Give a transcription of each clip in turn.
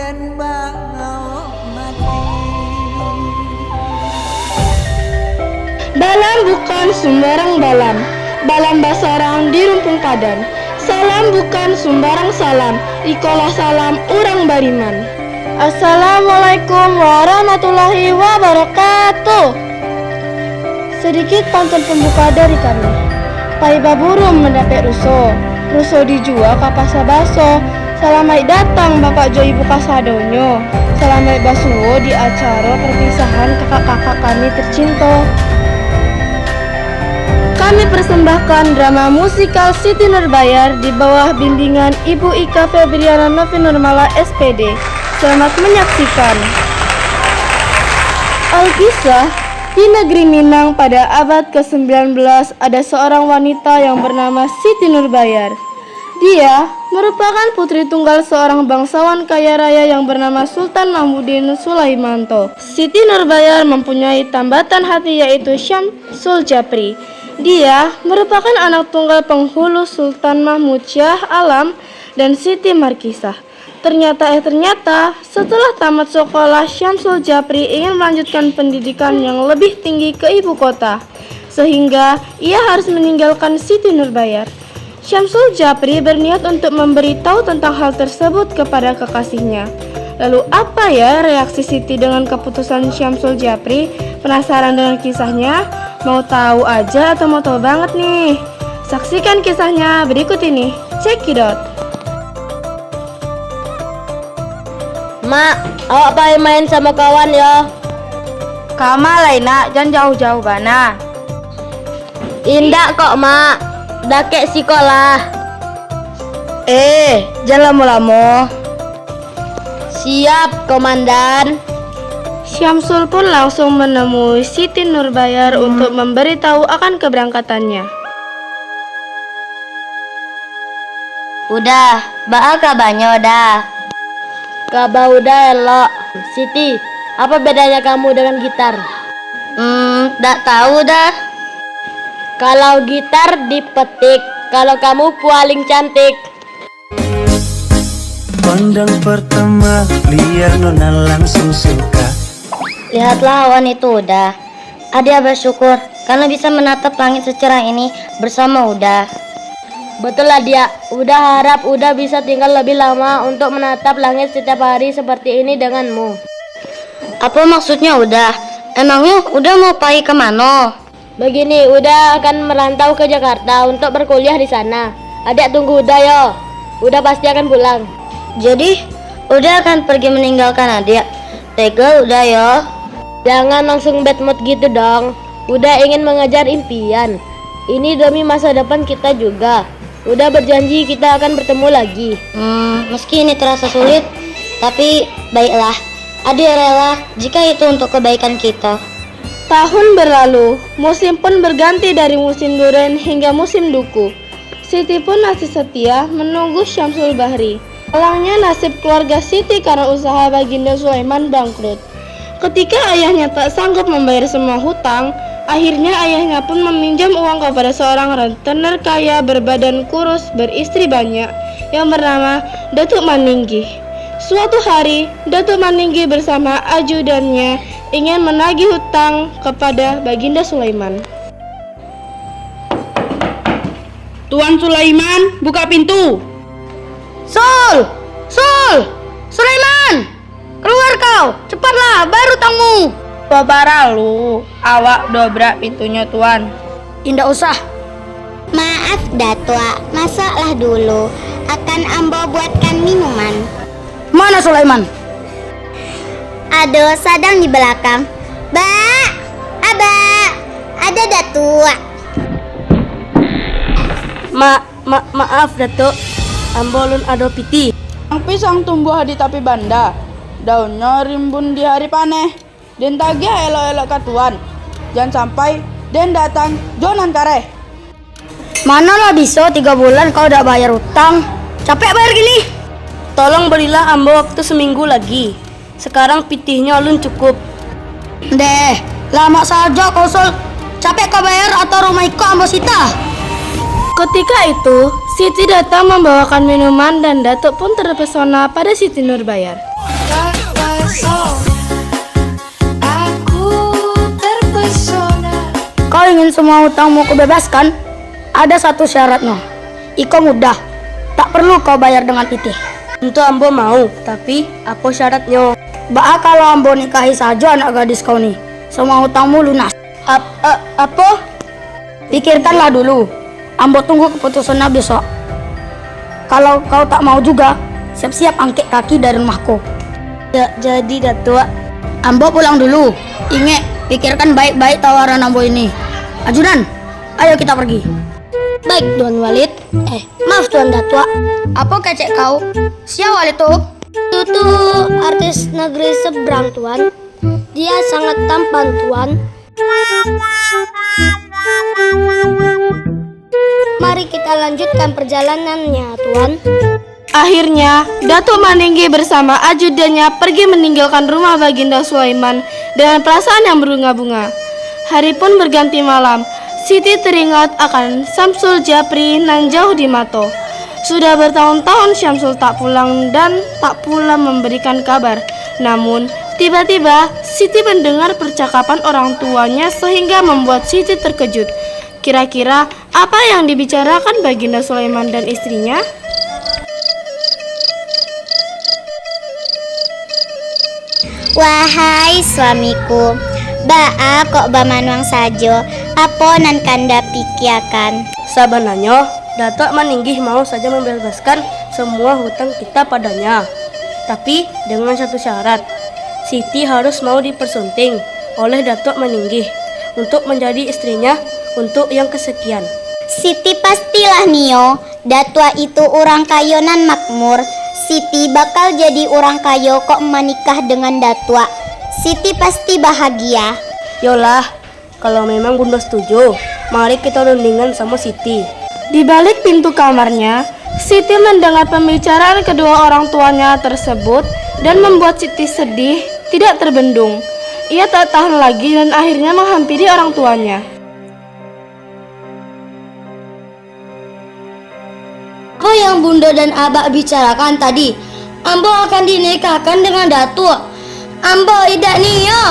dan bangau mati. Balam bukan sembarang balam, balam basarang di rumpung padan. Salam bukan sembarang salam, ikolah salam orang bariman. Assalamualaikum warahmatullahi wabarakatuh. Sedikit pantun pembuka dari kami. Pai baburum mendapat ruso dijual ka pasar baso. Salamai datang Bapak Jo Ibu Kasadonyo. Salamai basuwo di acara perpisahan kakak-kakak kami tercinta. Kami persembahkan drama musikal Siti Nurbayar di bawah bimbingan Ibu Ika Febriana Novi Nurmala SPD. Selamat menyaksikan. Alkisah, di negeri Minang pada abad ke-19 ada seorang wanita yang bernama Siti Nurbayar. Dia merupakan putri tunggal seorang bangsawan kaya raya yang bernama Sultan Mahmudin Sulaimanto. Siti Nurbayar mempunyai tambatan hati yaitu Syamsul Japri. Dia merupakan anak tunggal penghulu Sultan Mahmud Syah Alam dan Siti Markisah. Ternyata setelah tamat sekolah, Syamsul Japri ingin melanjutkan pendidikan yang lebih tinggi ke ibu kota, sehingga ia harus meninggalkan Siti Nurbayar. Syamsul Japri berniat untuk memberitahu tentang hal tersebut kepada kekasihnya. Lalu apa ya reaksi Siti dengan keputusan Syamsul Japri? Penasaran dengan kisahnya? Mau tahu aja atau mau tahu banget nih? Saksikan kisahnya berikut ini. Check it out. Mak, awak pengen main sama kawan ya? Kama Laina, jangan jauh-jauh bana. Indah kok mak, dah kek sekolah. Jangan lama-lama. Siap komandan. Syamsul pun langsung menemui Siti Nurbayar untuk memberitahu akan keberangkatannya. Udah, baa kabarnya udah. Kabar udah elok. Siti, apa bedanya kamu dengan gitar? Tak tahu dah. Kalau gitar dipetik, kalau kamu paling cantik. Pandang pertama liar nona langsung suka. Lihatlah awan itu udah. Adia bersyukur karena bisa menatap langit secerah ini bersama Uda. Betul lah dia. Udah harap Uda bisa tinggal lebih lama untuk menatap langit setiap hari seperti ini denganmu. Apa maksudnya Uda? Emangnya Uda mau pergi kemana? Begini, Uda akan merantau ke Jakarta untuk berkuliah di sana. Adik tunggu Uda yo. Uda pasti akan pulang. Jadi Uda akan pergi meninggalkan adik. Tega Uda yo. Jangan langsung bad mood gitu dong. Udah ingin mengejar impian. Ini demi masa depan kita juga. Udah berjanji kita akan bertemu lagi. Meski ini terasa sulit, tapi baiklah. Adik rela jika itu untuk kebaikan kita. Tahun berlalu, musim pun berganti dari musim duren hingga musim duku. Siti pun masih setia menunggu Syamsul Bahri. Malangnya nasib keluarga Siti karena usaha Baginda Sulaiman bangkrut. Ketika ayahnya tak sanggup membayar semua hutang, akhirnya ayahnya pun meminjam uang kepada seorang rentenir kaya berbadan kurus beristri banyak yang bernama Datuk Maninggi. Suatu hari, Datuk Maninggi bersama ajudannya ingin menagih hutang kepada Baginda Sulaiman. Tuan Sulaiman, buka pintu. Sulaiman! Keluar kau, cepatlah, baru tamu. Babara lu, awak dobrak pintunya tuan. Indah usah. Maaf Datua, masaklah dulu. Akan ambo buatkan minuman. Mana Sulaiman? Aduh, sadang di belakang. Aba, ada Datua. Maaf Datuk. Ambolun ado piti. Pisang tumbuh di tapi banda. Daunnya rimbun di hari panen. Den tagih elok-elok ke tuan. Jangan sampai Den datang jonan kareh. Mana lah bisa 3 bulan kau udah bayar utang. Capek bayar gini. Tolong berilah ambo waktu seminggu lagi. Sekarang pitihnya ulun cukup. Deh, lama saja kau Sul. Capek kau bayar atau rumah iko ambo sita. Ketika itu, Siti datang membawakan minuman dan Datuk pun terpesona pada Siti Nurbayar. kau ingin semua hutangmu kubebaskan, ada satu syaratnya. Iko mudah, tak perlu kau bayar dengan pitih. Tentu ambo mau, tapi apa syaratnya? Kalau ambo nikahi saja anak gadis kau nih, semua hutangmu lunas. Apa? Pikirkanlah dulu. Ambo tunggu keputusannya besok. Kalau kau tak mau juga, siap-siap angkat kaki dari rumahku. Jadi datuk, ambo pulang dulu. Ingat, pikirkan baik-baik tawaran ambo ini. Ajudan, ayo kita pergi. Baik, Tuan Walid. Maaf Tuan Datua. Apa kecek kau? Siapa Walid tuh? Itu artis negeri seberang, Tuan. Dia sangat tampan, Tuan. Mari kita lanjutkan perjalanannya, Tuan. Akhirnya, Datuk Maninggi bersama ajudannya pergi meninggalkan rumah Baginda Sulaiman dengan perasaan yang berbunga-bunga. Hari pun berganti malam. Siti teringat akan Syamsul Japri nan jauh di Mato. Sudah bertahun-tahun Syamsul tak pulang dan tak pula memberikan kabar. Namun, tiba-tiba Siti mendengar percakapan orang tuanya sehingga membuat Siti terkejut. Kira-kira apa yang dibicarakan Baginda Sulaiman dan istrinya? Wahai suamiku, baa kok bamanuang sajo, apa nan kanda pikiakan? Sabananya, Datuk Maninggi mau saja membebaskan semua hutang kita padanya. Tapi dengan satu syarat, Siti harus mau dipersunting oleh Datuk Maninggi untuk menjadi istrinya untuk yang kesekian. Siti pastilah Nio, Datua itu orang kayonan makmur. Siti bakal jadi orang kayo kok menikah dengan Datua. Siti pasti bahagia. Yolah, kalau memang Bunda setuju, mari kita rundingan sama Siti. Di balik pintu kamarnya, Siti mendengar pembicaraan kedua orang tuanya tersebut dan membuat Siti sedih, tidak terbendung. Ia tak tahan lagi dan akhirnya menghampiri orang tuanya. Apa yang Bunda dan Abah bicarakan tadi? Ambo akan dinikahkan dengan Datuk. Ambo tidak Nio.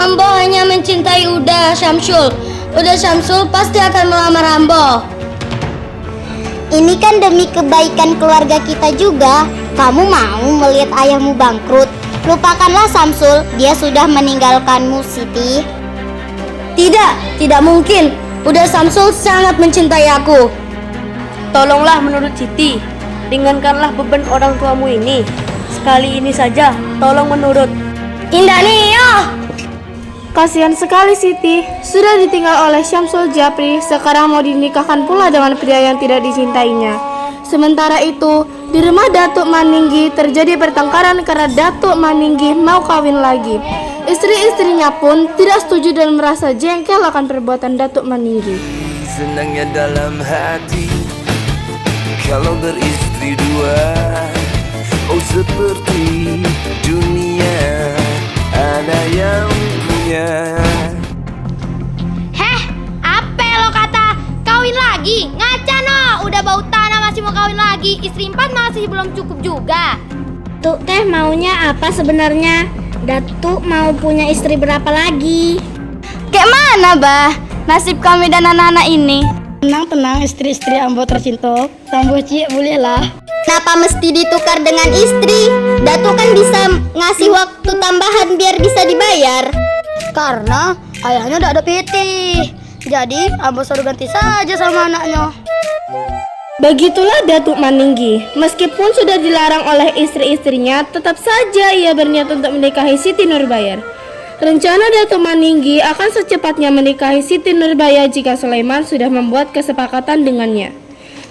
Ambo hanya mencintai Uda Syamsul. Uda Syamsul pasti akan melamar Ambo. Ini kan demi kebaikan keluarga kita juga. Kamu mau melihat ayahmu bangkrut? Lupakanlah Syamsul, dia sudah meninggalkanmu, Siti. Tidak mungkin. Uda Syamsul sangat mencintai aku. Tolonglah menurut Siti, ringankanlah beban orang tuamu ini. Sekali ini saja, tolong menurut. Indah Nio! Kasihan sekali Siti, sudah ditinggal oleh Syamsul Japri, sekarang mau dinikahkan pula dengan pria yang tidak dicintainya. Sementara itu, di rumah Datuk Maninggi terjadi pertengkaran karena Datuk Maninggi mau kawin lagi. Istri-istrinya pun tidak setuju dan merasa jengkel akan perbuatan Datuk Maninggi. Senangnya dalam hati kalau beristri dua, oh seperti dunia ada yang punya. Heh, apa lo kata? Kawin lagi? Ngaca no, udah bau tanah masih mau kawin lagi. Istri 4 masih belum cukup juga. Tuh teh maunya apa sebenarnya? Datuk mau punya istri berapa lagi? Kayak mana bah, nasib kami dan anak-anak ini? Tenang istri-istri ambo tercinta. Sambo cik bolehlah. Kenapa mesti ditukar dengan istri? Datuk kan bisa ngasih waktu tambahan biar bisa dibayar. Karena ayahnya udah ada PT. Jadi ambo suruh ganti saja sama anaknya. Begitulah Datuk Maninggi, meskipun sudah dilarang oleh istri-istrinya, tetap saja ia berniat untuk menikahi Siti Nurbayar. Rencana Datuk Maninggi akan secepatnya menikahi Siti Nurbaya jika Sulaiman sudah membuat kesepakatan dengannya.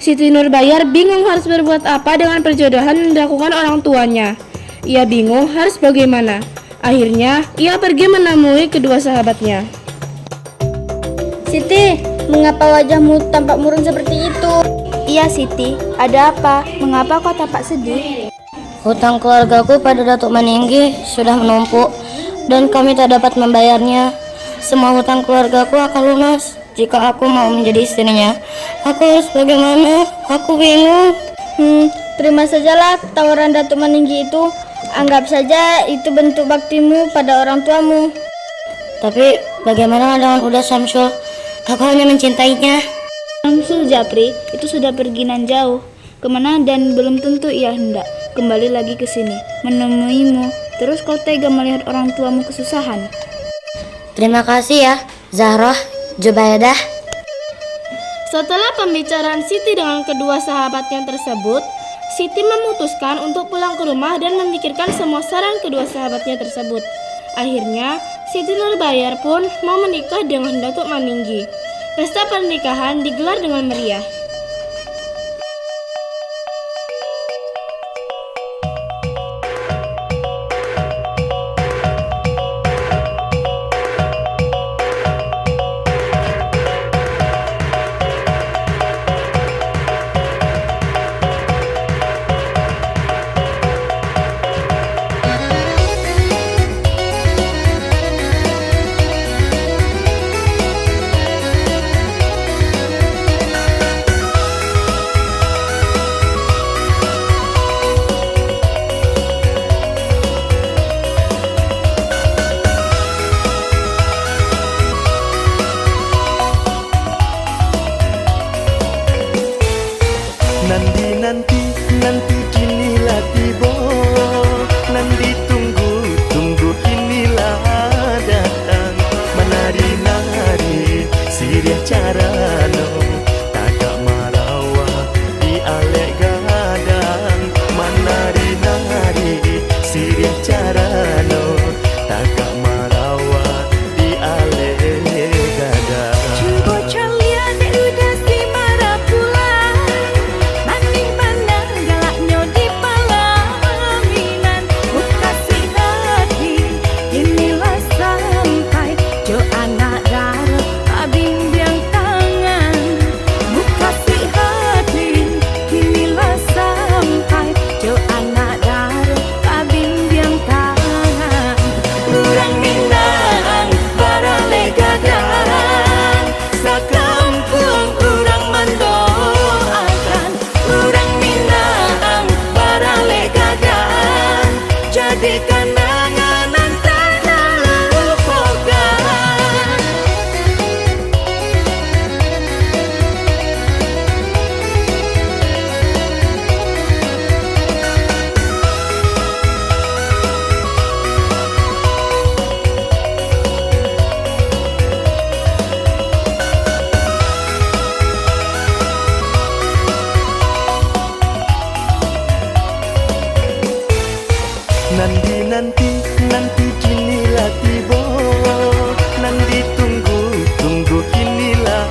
Siti Nurbayar bingung harus berbuat apa dengan perjodohan yang dilakukan orang tuanya. Ia bingung harus bagaimana. Akhirnya, ia pergi menemui kedua sahabatnya. Siti, mengapa wajahmu tampak murung seperti itu? Iya Siti, ada apa? Mengapa kau tampak sedih? Hutang keluargaku pada Datuk Maninggi sudah menumpuk dan kami tak dapat membayarnya. Semua hutang keluargaku akan lunas jika aku mau menjadi istrinya. Aku harus bagaimana? Aku bingung. Terima sajalah tawaran Datuk Maninggi itu. Anggap saja itu bentuk baktimu pada orang tuamu. Tapi bagaimana dengan Uda Syamsul? Aku hanya mencintainya. Syamsul Japri itu sudah pergi nan jauh kemana dan belum tentu ia hendak kembali lagi ke sini menemuimu. Terus kau tega melihat orang tuamu kesusahan. Terima kasih ya, Zahroh, Jubaidah. Setelah pembicaraan Siti dengan kedua sahabatnya tersebut, Siti memutuskan untuk pulang ke rumah dan memikirkan semua saran kedua sahabatnya tersebut. Akhirnya, Siti Nurbayar pun mau menikah dengan Datuk Maninggi. Pesta pernikahan digelar dengan meriah. Nanti kinilah tiba, nanti tunggu kinilah datang. Menari-nari sirih carano, tagak marawa di alek gadang. Menari-nari sirih carano, tagak marawa di alek gadang. Cuba calia dek udah si marah pulang. Maning mana galaknya di palaminan. Buka si hati inilah sampai jo anak darah abimbiang tangan. Buka si hati inilah sampai jo anak darah abimbiang tangan. Urang Minang barale gadang, sakampung urang mendoakan. Urang Minang barale gadang, jadi kenangan tak lupakan. Nanti kinilah tiba, nanti tunggu kinilah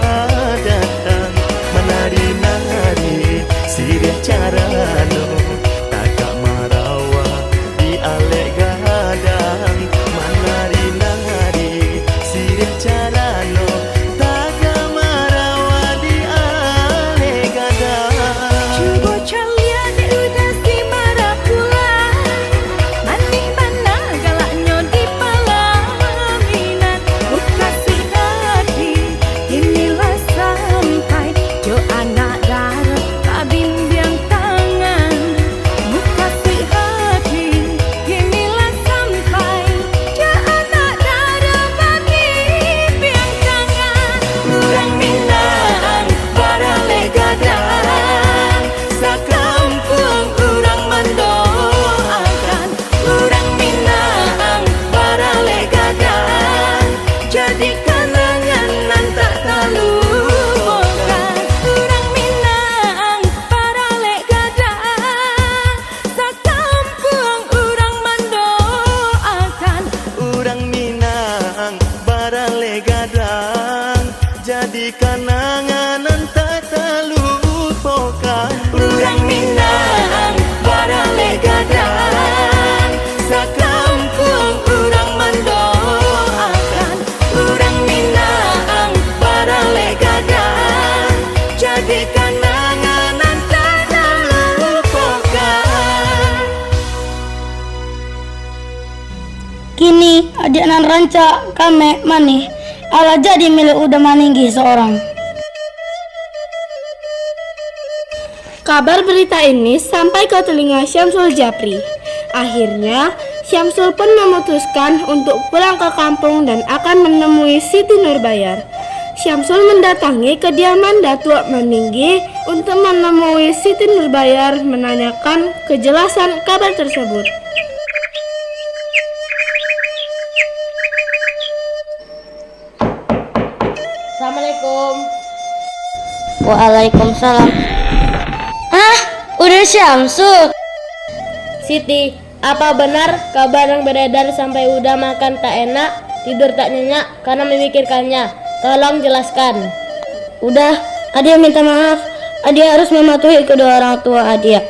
datang. Menari-nari sirih carano, tagak marawa di alek gadang. Menari-nari sirih carano, tagak marawa di alek gadang. Cuba calia dek udah si marah pulang. Maning mana galaknya di palaminan. Buka si hati inilah sampai jo anak darah abimbiang tangan. Buka si hati inilah sampai jo anak darah abimbiang tangan. Urang Minang barale gadang, sakampung urang mendoakan. Urang Minang barale gadang, jadi kenangan nan tak terlupakan. Urang Minang barale gadang, sakampung urang mendoakan. Urang Minang barale gadang, jadi kenangan tak terlupakan. Urang Minang barale gadang, sakampung urang mendoakan. Urang Minang barale gadang, jadi kenangan tak terlupakan. Kini adik nan ranca kame maneh ala jadi milik udah maninggi seorang. Kabar berita ini sampai ke telinga Syamsul Japri. Akhirnya, Syamsul pun memutuskan untuk pulang ke kampung dan akan menemui Siti Nurbayar. Syamsul mendatangi kediaman Datuk Maninggi untuk menemui Siti Nurbayar menanyakan kejelasan kabar tersebut. Assalamualaikum. Waalaikumsalam. Ah, udah Syamsul. Siti, apa benar kabar yang beredar sampai udah makan tak enak, tidur tak nyenyak karena memikirkannya? Tolong jelaskan. Udah, Adia minta maaf. Adia harus mematuhi kedua orang tua Adia.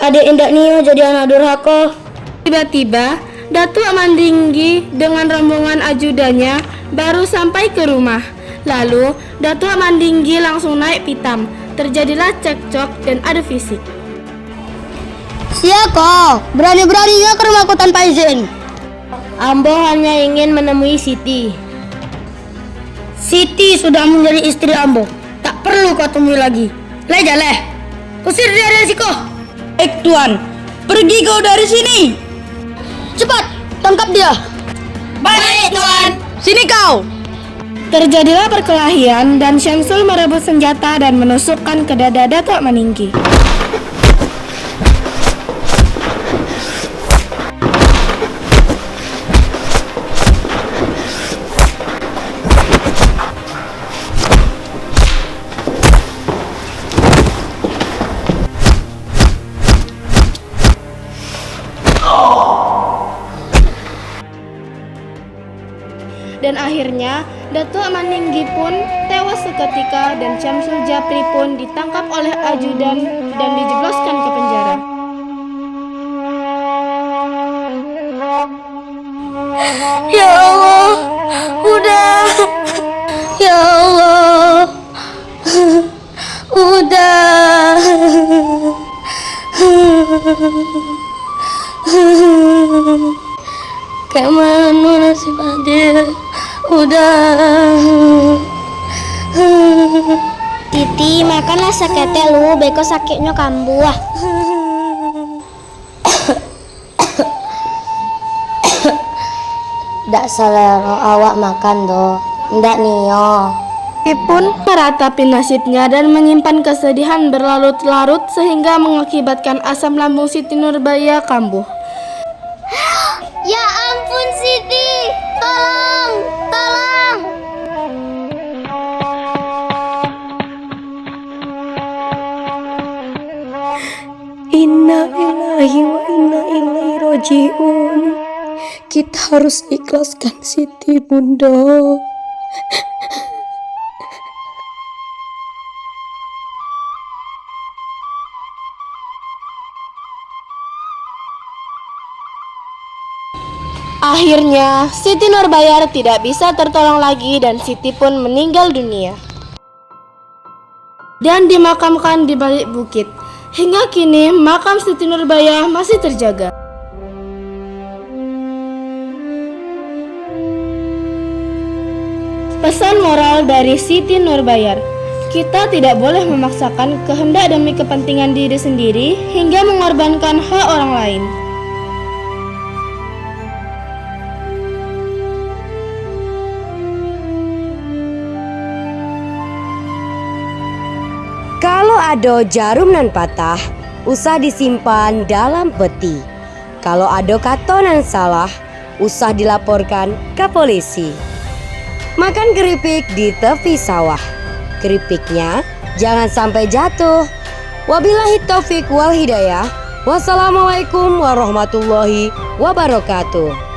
Adia indak Nio jadi anak durhaka. Tiba-tiba, Datuk Mandinggi dengan rombongan ajudannya baru sampai ke rumah. Lalu, Datuk Mandinggi langsung naik pitam. Terjadilah cekcok dan adu fisik. Siapa? Berani-beraninya ke rumahku tanpa izin. Ambo hanya ingin menemui Siti. Siti sudah menjadi istri Ambo. Tak perlu kau temui lagi. Leh, usir dia dari situ. Tuan, pergi kau dari sini. Cepat, tangkap dia. Baik, Tuan. Sini kau. Terjadilah perkelahian dan Syamsul merebut senjata dan menusukkan ke dada Datuk Maninggi. Dan akhirnya Datuk Maninggi pun tewas seketika dan Syamsul Japri pun ditangkap oleh ajudan dan dijebloskan ke penjara. Ya Allah, udah. Ya Allah, udah. Kemana nasib Adil? Udah. Titi, makanlah sakete lu, beko sakitnya kambuh. Ndak selera awak makan doh. Ndak Nio. Ia pun meratapi nasibnya dan menyimpan kesedihan berlarut-larut sehingga mengakibatkan asam lambung Siti Nurbaya kambuh. Ya ampun Siti, tolong, tolong. Inna lillahi wa inna ilaihi raji'un. Kita harus ikhlaskan Siti, Bunda. Akhirnya, Siti Nurbayar tidak bisa tertolong lagi dan Siti pun meninggal dunia. Dan dimakamkan di balik bukit. Hingga kini, makam Siti Nurbaya masih terjaga. Pesan moral dari Siti Nurbayar, kita tidak boleh memaksakan kehendak demi kepentingan diri sendiri hingga mengorbankan hak orang lain. Kalau ada jarum nan patah, usah disimpan dalam peti. Kalau ada kata nan salah, usah dilaporkan ke polisi. Makan keripik di tepi sawah. Keripiknya jangan sampai jatuh. Wabillahi taufik wal hidayah. Wassalamualaikum warahmatullahi wabarakatuh.